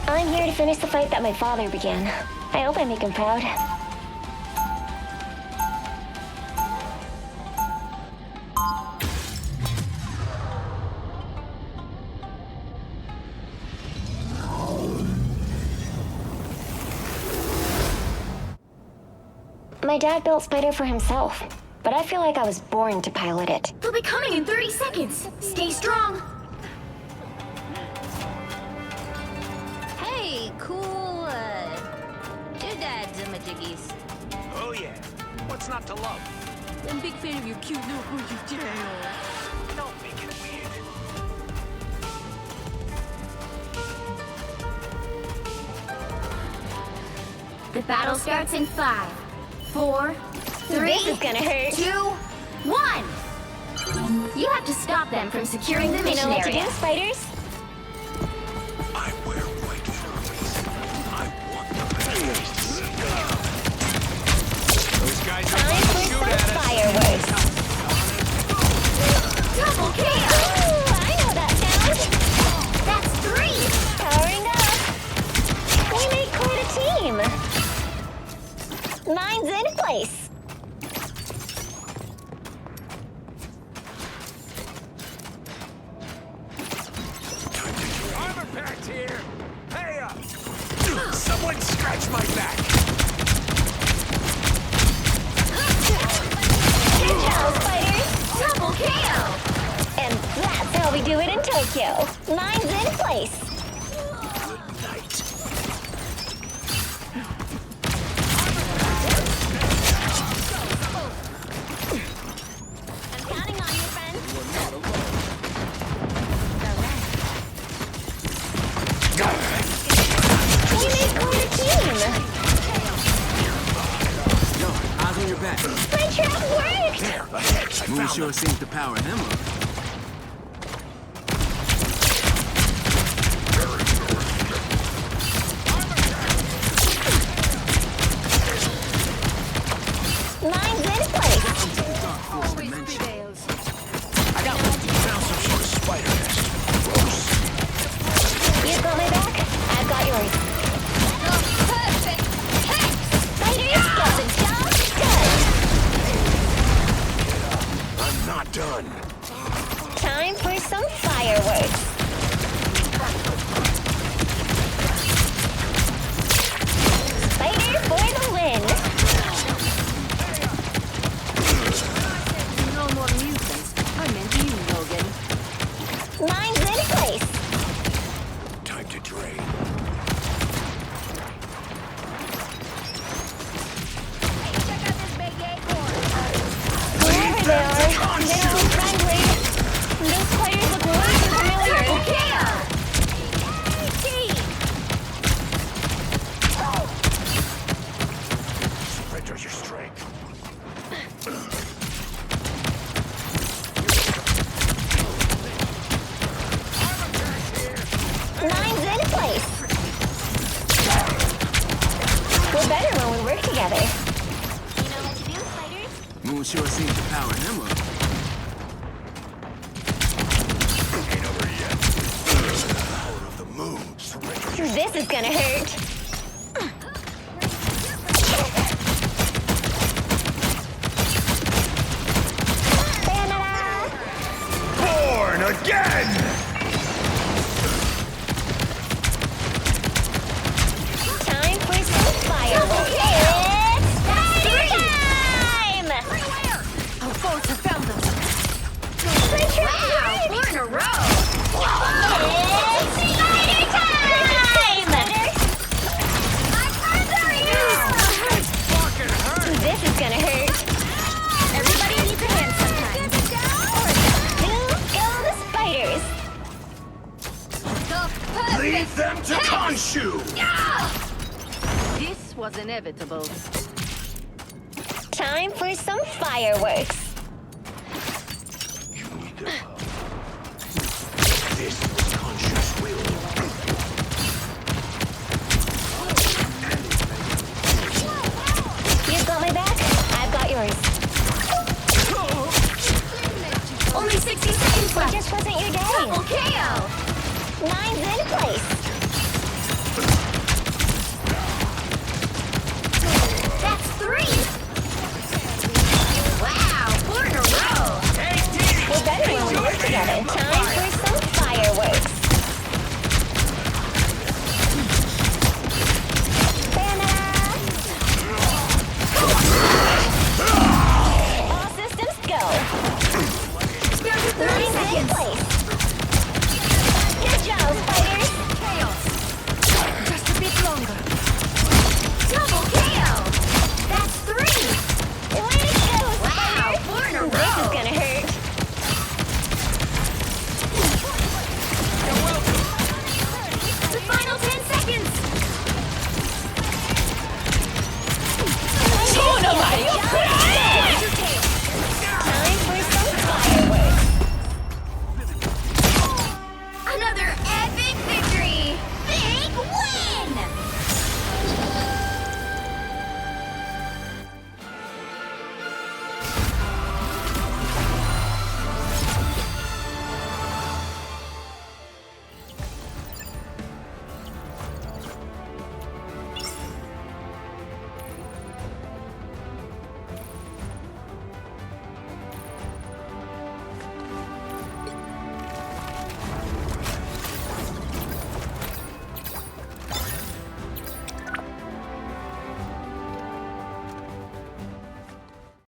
I'm here to finish the fight that my father began. I hope I make him proud. My dad built Spider for himself, but I feel like I was born to pilot it. They'll be coming in 30 seconds. Stay strong. Hey, cool, doodads and majiggies. Oh yeah, what's not to love? I'm a big fan of your cute little bushy tail. Don't make it weird. The battle starts in 5, 4, 3, This is gonna hurt. 2, 1. You have to stop them from securing the You mission know what to area. do, Spiders? I wear white for a reason. I want the best. Those guys are Time about to for shoot some at us. fireworks. Double KO! Ooh, I know that sound. That's 3! Powering up. We make quite a team. Mine's in place. Armor packed here. Hey up. Someone scratch my back. Good job, Spiders. Double KO! And that's how we do it in Tokyo. Mine's in place. Good night. I'm counting on you, friend. We made quite a team. Yo, eyes on your back. My trap worked. There, ahead. I Moon found sure them. seems to power him up. Mine's in place. Dark force dimension. I got one. Found some sort of spider nest. Gross. You've got my back. I've got yours. Perfect! Spiders get the job done. I'm not done. Time for some fireworks. Spider for the win. No more mutants. I meant you, Logan. Mine's in place. Time to drain. Check out this big acorn. Wherever they are, they don't look friendly. Those spiders look way too familiar. Surrender your strength. Mine's in place. We're better when we work together. You know what to do, spiders? Moon sure seems to power him up. Ain't over yet. Power of the moon. Surrender your This is gonna hurt. Ta-da! born again! Time for some fireworks. It's spider time! Our foes have found us. Wow, 4 in a row! It's spider time! Fucking hurt! This is gonna hurt. Everybody needs a hand sometimes. Who go the spiders? The perfect! Lead them to Khonshu! This was inevitable. Time for some fireworks. You need their help. This was Khonshu's will. You've got my back. I've got yours. Only 60 seconds It left. just wasn't your day. Double KO! Mine's in place. second place. Good job,